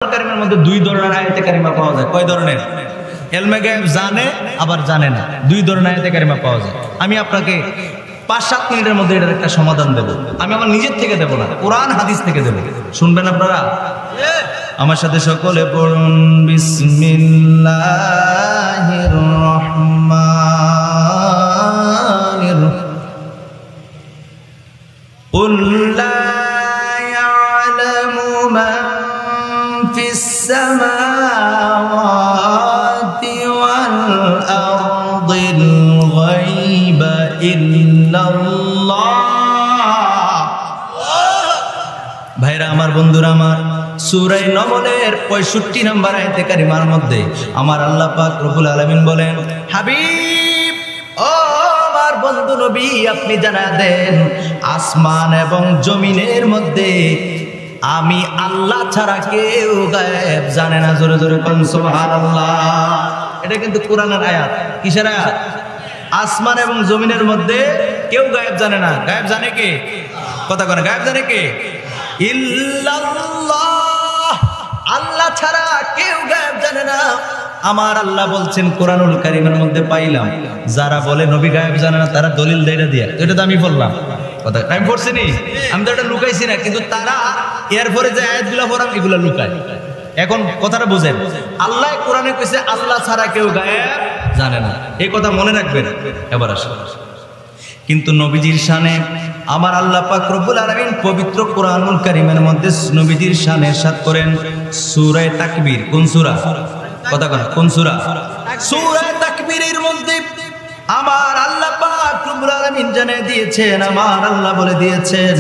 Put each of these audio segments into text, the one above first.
কারিমের মধ্যে দুই ধরনের আয়াতে কারিমা পাওয়া যায়। কয় ধরনের? ইলমে গায়ব জানে আবার জানে না, দুই ধরনের আয়াতে কারিমা পাওয়া যায়। আমি আপনাকে ৫-৭ মিনিটের মধ্যে এটার একটা সমাধান দেব। আমি আমার নিজের থেকে দেব না, কোরআন হাদিস থেকে দেব। শুনবেন আপনারা? আমার সাথে সকলে পড়ুন, বিসমিল্লাহির রহমানির রহিম। কুল লা ইয়ালামু মান ফিস সামাওয়াতি ওয়াল আরদিল গায়বা ইল্লাল্লাহ। ভাইরা আমার, বন্ধুরা আমার, সূরা নমলের 65 নম্বর আয়াতে কারিমার মধ্যে আমার আল্লাহ পাক রব্বুল আলামিন বলেন, হাবিব ও আমার বন্ধু নবী, আপনি জানা দেন আসমান এবং জমিনের মধ্যে আমি আল্লাহ ছাড়া কেউ গায়েব জানে না। জোরে জোরে কোন সুবহানাল্লাহ। এটা কিন্তু কোরআনের আয়াত। কিসের আয়াত? আসমান এবং জমিনের মধ্যে কেউ গায়েব জানে না। গায়েব জানে কে? কথা বলে, গায়েব জানে কে? ইল্লাল্লাহ, আল্লাহ ছাড়া কেউ গায়েব জানে না। আমার আল্লাহ বলছেন কোরআনুল কারীমের মধ্যে পাইলাম যারা বলে নবী গায়েব জানে না, তারা দলিল দেয় দিয়া। এটা তো আমি বললাম, কথা আমি পড়ছি নি, আমি তো এটা লুকাইছি না, কিন্তু তারা এরপরে যে আয়াতগুলো পড়াম এগুলো লুকায়। এখন কথাটা বুঝেন, আল্লাহ কোরআনে কইছে আল্লাহ ছাড়া কেউ গায়েব জানে না, এই কথা মনে রাখবেন। এবার আসেন, কিন্তু নবীজির শানে আমার আল্লাহ পাক রব্বুল আলামিন পবিত্র কোরআনুল কারীমের মধ্যে নবীজির শানে ইরশাদ করেন সূরা তাকবীর। কোন সূরা? কথা বলেন, কোন সূরা? সূরা তাকবীরের মধ্যে আমার আল্লাহ পাক রব্বুল আলামিন জানিয়ে দিয়েছেন, আমার আল্লাহ বলে দিয়েছেন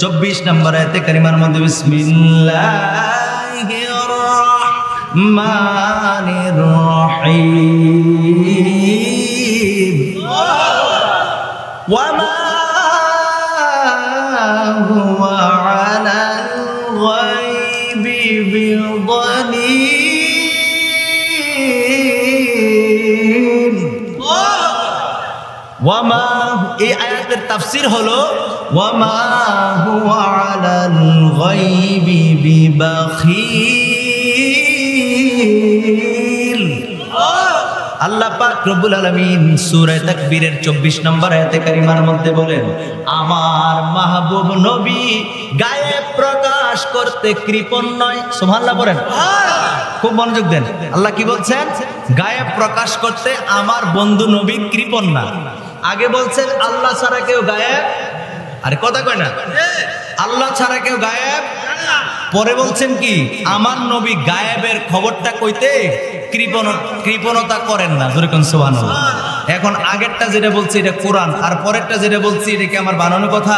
24 নম্বর আয়াতে কারিমার মধ্যে, বিসমিল্লাহির রহমানির রহিম। ওয়ামা হুয়া আলাল গায়বি বিযানীন। ওয়ামা, এই আয়াতের তাফসীর হলো ওয়ামা হুয়া আলাল গায়বি বিবাখিল। আল্লাহ পাক রব্বুল আলামিন সূরা তাকবীরের 24 নম্বর আয়াতে কারিমার মধ্যে বলেন, আমার মাহবুব নবী গায়েব প্রকাশ করতে কৃপণ নয়। সুবহানাল্লাহ বলেন, খুব মনোযোগ দেন। আল্লাহ কি বলছেন? গায়েব প্রকাশ করতে আমার বন্ধু নবী কৃপণ না। আগে বলছেন আল্লাহ ছাড়া কেউ গায়েব, আরে কথা কয় না, আল্লাহ ছাড়া কেউ গায়েব। পরে বলছেন কি, আমার নবী গায়েবের খবরটা কইতে কৃপণতা করেন না। জোরে কোন সুবহানাল্লাহ। এখন আগেরটা যেটা বলছি এটা কোরআন, আর পরেরটা যেটা বলছি এটা কি আমার বানানো কথা?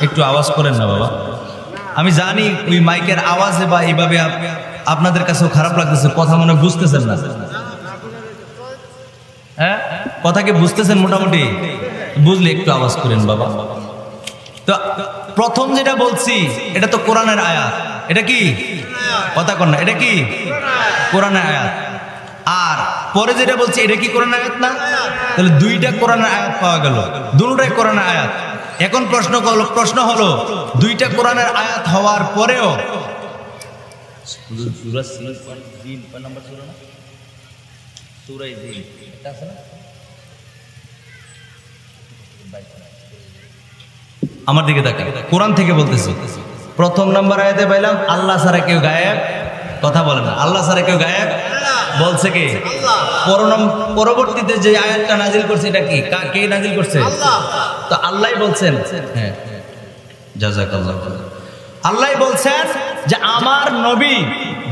একটু আওয়াজ করেন না বাবা। আমি জানি ওই মাইকের আওয়াজে বা এইভাবে আপনাদের কাছেও খারাপ লাগতেছে, কথা মনে বুঝতেছেন না। হ্যাঁ, কথা কি বুঝতেছেন? মোটামুটি বুঝলে একটু আওয়াজ করেন বাবা। তো প্রথম যেটা বলছি এটা তো কোরআনের আয়াত। এটা কি? কথা কর না, এটা কি কোরআনের আয়াত। আর পরে যেটা বলছি এটা কি কোরআনের আয়াত না? তাহলে দুইটা কোরআনের আয়াত পাওয়া গেল, দুটোই কোরআনের আয়াত। এখন প্রশ্ন হলো দুইটা কোরআনের আয়াত হওয়ার পরেও আমার দিকে তাকান, কোরআন থেকে বলতেছি। প্রথম নাম্বার আয়াতে পাইলাম আল্লাহ ছাড়া কেউ গায়েব, কথা বলে না, আল্লাহ ছাড়া কেউ গায়েব বলছে কে? পরবর্তীতে যে আয়াতটা নাজিল করছে এটা কি, কে নাজিল করছে? তো আল্লাহই বলছেন, হ্যাঁ জাযাকাল্লাহ, আল্লাহই বলছেন যে আমার নবী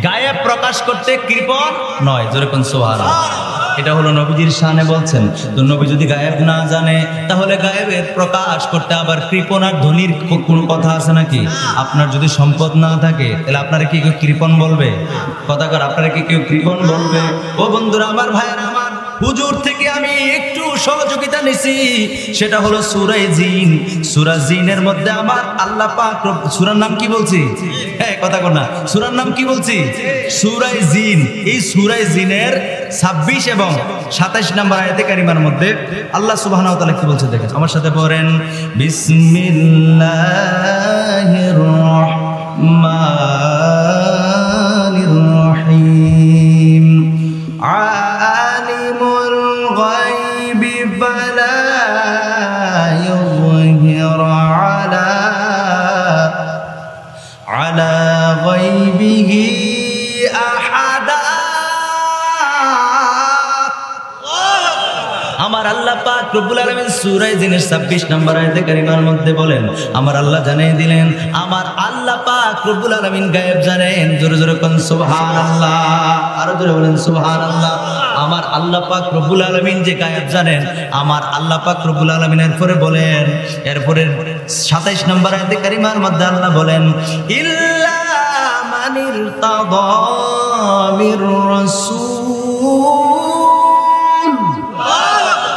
গায়েব প্রকাশ করতে কৃপণ নয়। জোরে কোন সুবহানাল্লাহ। এটা হলো নবীজির শানে বলছেন। তো নবী যদি গায়েব না জানে তাহলে গায়েবের প্রকাশ করতে আবার কৃপণ আর ধনীর কোনো কথা আছে নাকি? আপনার যদি সম্পদ না থাকে তাহলে আপনারা কি কেউ কৃপণ বলবে? কথা কর, আপনারা কি কেউ কৃপণ বলবে? ও বন্ধুরা আমার, ভাইয়েরা আমার, হুজুর থেকে আমি একটু সহযোগিতা নিছি, সেটা হলো সূরা জিন। সূরা জিনের মধ্যে আমার আল্লাহ পাক, সূরার নাম কি বলছি? হ্যাঁ, কথা কর না, সূরার নাম কি বলছি? সূরা জিন। এই সূরা জিনের 26 এবং 27 নম্বর আয়াতে কারিমার মধ্যে আল্লাহ সুবহানাহু ওয়া তাআলা কি বলছে দেখেন, আমার সাথে পড়েন, বিসমিল্লাহির রহমানির বিহি আহাদা। আমার আল্লাহ পাক রব্বুল আলামিন সূরা জিনের 26 নম্বর আয়াতে কারিমার মধ্যে বলেন, আমার আল্লাহ জানিয়ে দিলেন আমার আল্লাহ পাক রব্বুল আলামিন গায়েব জানেন। জোরে জোরে কোন সুবহানাল্লাহ, আরো জোরে বলেন সুবহানাল্লাহ। আমার আল্লাহ পাক রব্বুল আলামিন যে গায়েব জানেন, আমার আল্লাহ পাক রব্বুল আলামিন এরপরে বলেন, এরপরে 27 নম্বর আয়াতে কারিমার মধ্যে আল্লাহ বলেন, ইল্লা মানির তাদা মির রাসূল।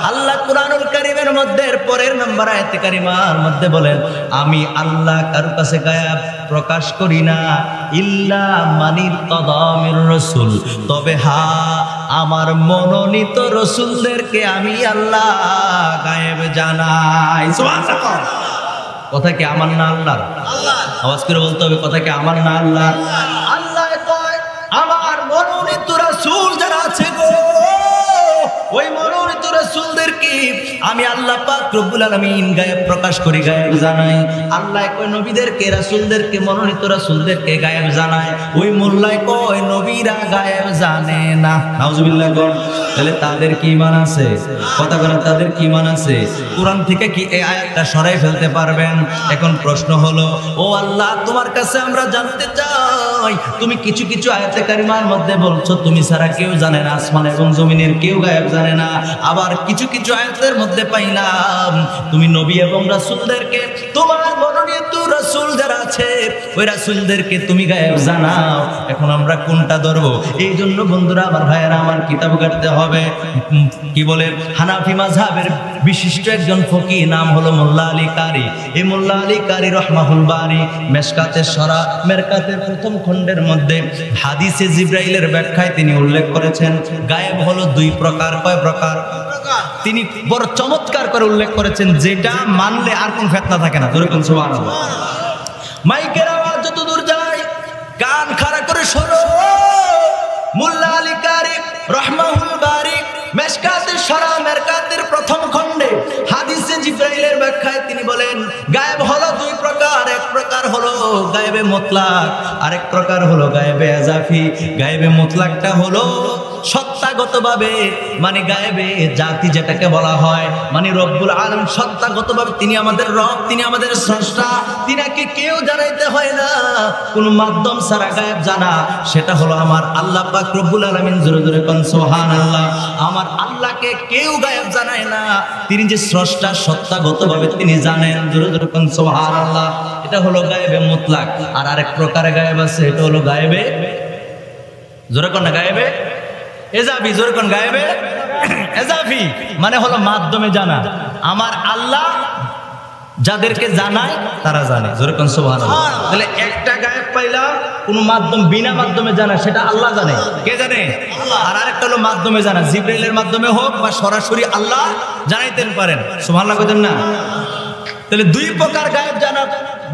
আল্লাহ কুরআনুল কারীমের মধ্যে পরের নম্বর আয়াতে কারিমার মধ্যে বলেন, আমি আল্লাহ কারো কাছে গায়েব প্রকাশ করি না, ইল্লা মানির তাদামির রাসূল, তবে হ্যাঁ আমার মনোনীত রাসূলদেরকে আমি আল্লাহ গায়েব জানাই। সুবহানাল্লাহ। কথা কি আমার না আল্লাহর? আওয়াজ করে বলতে হবে, কথা কি আমার না আল্লাহর? আল্লাহ কয় আমার মনোনীত রাসূল যারা আছে গো, ওই মনোনীত রাসূলদেরকে আমি আল্লাহ পাক রব্বুল আলামিন গায়েব প্রকাশ করি, গায়েব জানাই। আল্লাহ কয় নবীদেরকে, রাসূলদেরকে, মনোনীত রাসূলদেরকে গায়েব জানায়। ওই মোল্লায় কয় নবীরা গায়েব জানে না। নাউজুবিল্লাহ। তাহলে তাদের কি ঈমান আছে? কথা বলে তাদের কি ঈমান আছে? কোরআন থেকে কি এই আয়াতটা সরাই ফেলতে পারবেন? এখন প্রশ্ন হলো, ও আল্লাহ তোমার কাছে আমরা জানতে চাই, তুমি কিছু কিছু আয়াতে কারিমার মধ্যে বলছো তুমি ছাড়া কেউ জানে না, আসমান এবং জমিনের কেউ গায়েব জানে না। আবার কিছু কিছু আয়াতের মধ্যে পাইলাম তুমি নবী এবং রাসূলদেরকে, তোমার মনোনীত রাসূল যারা আছে ওই রাসূলদেরকে তুমি গায়েব জানাও। এখন আমরা কোনটা ধরবো? এই জন্য বন্ধুরা আমার ভাইয়েরা আমার কিতাব কাটতে হবে। কি বলে, হানাফি মাযহাবের বিশিষ্ট একজন ফকিহ নাম হলো মোল্লা আলী কারি। এই মোল্লা আলী কারি রহমাহুল বারি মেশকাতের সরা মেরকাতের প্রথম খণ্ডের মধ্যে হাদিসে জিব্রাইলের ব্যাখ্যায় তিনি উল্লেখ করেছেন গায়েব হলো দুই প্রকার। কয় প্রকার? তিনি বড় চমৎকার করে উল্লেখ করেছেন, যেটা মানলে আর কোন ফিতনা থাকে না। যেরকম সুবহানাল্লাহ। মাইকের আওয়াজ যত দূর যায় কান খাড়া করে শোনো। মোল্লা আলী কারি রহমাহুল বারি মেশকাতের সরা মেরকাতের প্রথম খণ্ডে হাদিসে জিব্রাইলের ব্যাখ্যায় তিনি বলেন গায়েব হলো দুই প্রকার। এক প্রকার হলো গায়েবে মুতলাক, আরেক প্রকার হলো গায়েবে আযাফি। গায়েবে মুতলাকটা হলো সত্তাগতভাবে, মানে গায়েবে জাতি যেটাকে বলা হয়, মানে রব্বুল আলামিন সত্তাগতভাবে তিনি আমাদের রব, তিনি আমাদের স্রষ্টা, তিনাকে কেউ জানাইতে হয় না, কোনো মাধ্যম ছাড়া গায়েব জানা, সেটা হলো আমার আল্লাহ পাক রব্বুল আলামিন। জোরে জোরে কোন সুবহানাল্লাহ। আমার আল্লাহকে কেউ গায়েব জানায় না, তিনি যে স্রষ্টা সত্তাগতভাবে তিনি জানেন। জোরে জোরে কোন সুবহানাল্লাহ। এটা হলো গায়েবে মুতলাক। আর আরেক প্রকারে গায়েব আছে, এটা হলো গায়েবে, জোরে কোন না, গায়েবে এজাফি। জোরে কোন, গায়েবে এজাফি, মানে হলো মাধ্যমে জানা। আমার আল্লাহ যাদেরকে জানায় তারা জানে। জোরে কোন সুবহানাল্লাহ। তাহলে একটা গায়েব পাইলাম কোন মাধ্যম, বিনা মাধ্যমে জানা, সেটা আল্লাহ জানে। কে জানে? আর আরেকটা হলো মাধ্যমে জানা, জিব্রাইলের মাধ্যমে হোক বা সরাসরি আল্লাহ জানাইতেন পারেন। সুবহানাল্লাহ কইতেন না? তাহলে দুই প্রকার গায়েব জানা,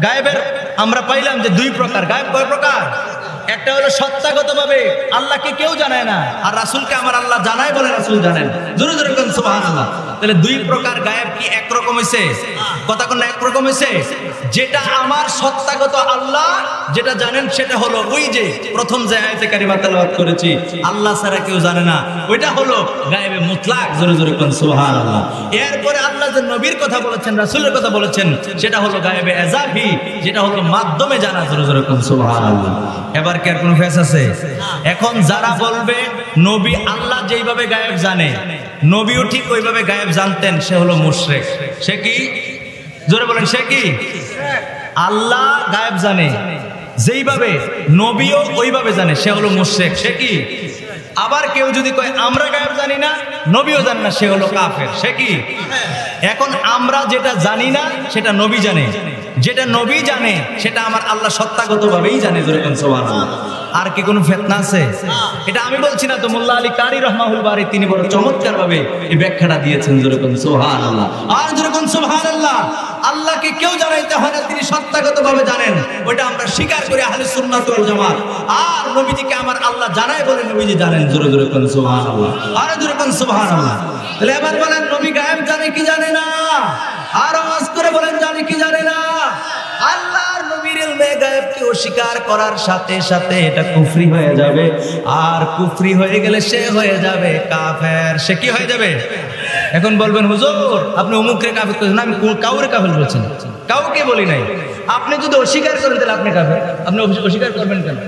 গায়েবের আমরা পাইলাম যে দুই প্রকার। গায়েব কয় প্রকার? একটা হলো সত্তাগতভাবে আল্লাহকে কেউ জানায় না, আর রাসূলকে আমার আল্লাহ জানায় বলে রাসূল জানেন। জোরে জোরে কোন সুবহানাল্লাহ। তাহলে দুই প্রকার গায়েব কি একরকম হইছে? কথা কোন একরকম হইছে? যেটা আমার সত্তাগত আল্লাহ যেটা জানেন সেটা হলো ওই যে প্রথম যে আয়াতে কারিমা তেলাওয়াত করেছি, আল্লাহ ছাড়া কেউ জানে না, ওইটা হলো গায়েবে মুতলাক। জোরে জোরে কোন সুবহানাল্লাহ। এরপরে আল্লাহ যে নবীর কথা বলেছেন, রাসূলের কথা বলেছেন, সেটা হলো গায়েবে এজাফি, যেটা হলো মাধ্যমে জানা। জোরে জোরে কোন সুবহানাল্লাহ। এবার কি আর কোনো ফেস আছে? এখন যারা বলবে নবী আল্লাহ যেইভাবে গায়েব জানে নবীও ঠিক ওইভাবে গায়েব জানতেন, সে হলো মুশরিক। সে কি? জোরে বলেন, সে কি? আল্লাহ গায়েব জানে যেইভাবে নবীও ওইভাবে জানে, সে হলো মুশরিক। সে কি? আবার কেউ যদি কয় আমরা গায়েব জানি না, নবীও জানে না, সে হলো কাফের। সে কি? এখন আমরা যেটা জানি না সেটা নবী জানে, যেটা নবী জানে সেটা আমার আল্লাহ সত্তাগতভাবেই জানে। যেরকম সুবহানাল্লাহ। আর কি কোনো ফিতনা আছে? এটা আমি বলছি না তো, মোল্লা আলী কারি রহমাহুল বারি তিনি বড় চমৎকার ভাবে এই ব্যাখ্যাটা দিয়েছেন। যেরকম সুবহানাল্লাহ। আর যেরকম সুবহানাল্লাহ। আল্লাহকে কেউ জানাইতে হয় না, তিনি সত্তাগতভাবে জানেন, ওইটা আমরা স্বীকার করি আহলে সুন্নাত ওয়াল জামাত। আর নবীজিকে আমার আল্লাহ জানায় বলে নবীজি জানেন। জোরে জোরে কোন সুবহানাল্লাহ। আর জোরে কোন সুবহানাল্লাহ। তাহলে এবার বলেন নবী গায়েব জানে কি জানে না? আর আওয়াজ করে বলেন জানে কি জানে না? আল্লাহর নবীর ইলমে গায়েব গায়েবকে অস্বীকার করার সাথে সাথে এটা কুফরি হয়ে যাবে, আর কুফরি হয়ে গেলে সে হয়ে যাবে কাফের। সে কি হয়ে যাবে? এখন বলবেন হুজুর আপনি অমুকরে কাফের করেছেন। আমি কাউরে কাফের বলছেন, কাউকে বলি নাই। আপনি যদি অস্বীকার করেন তাহলে আপনি কাফের। আপনি অস্বীকার করবেন কেন?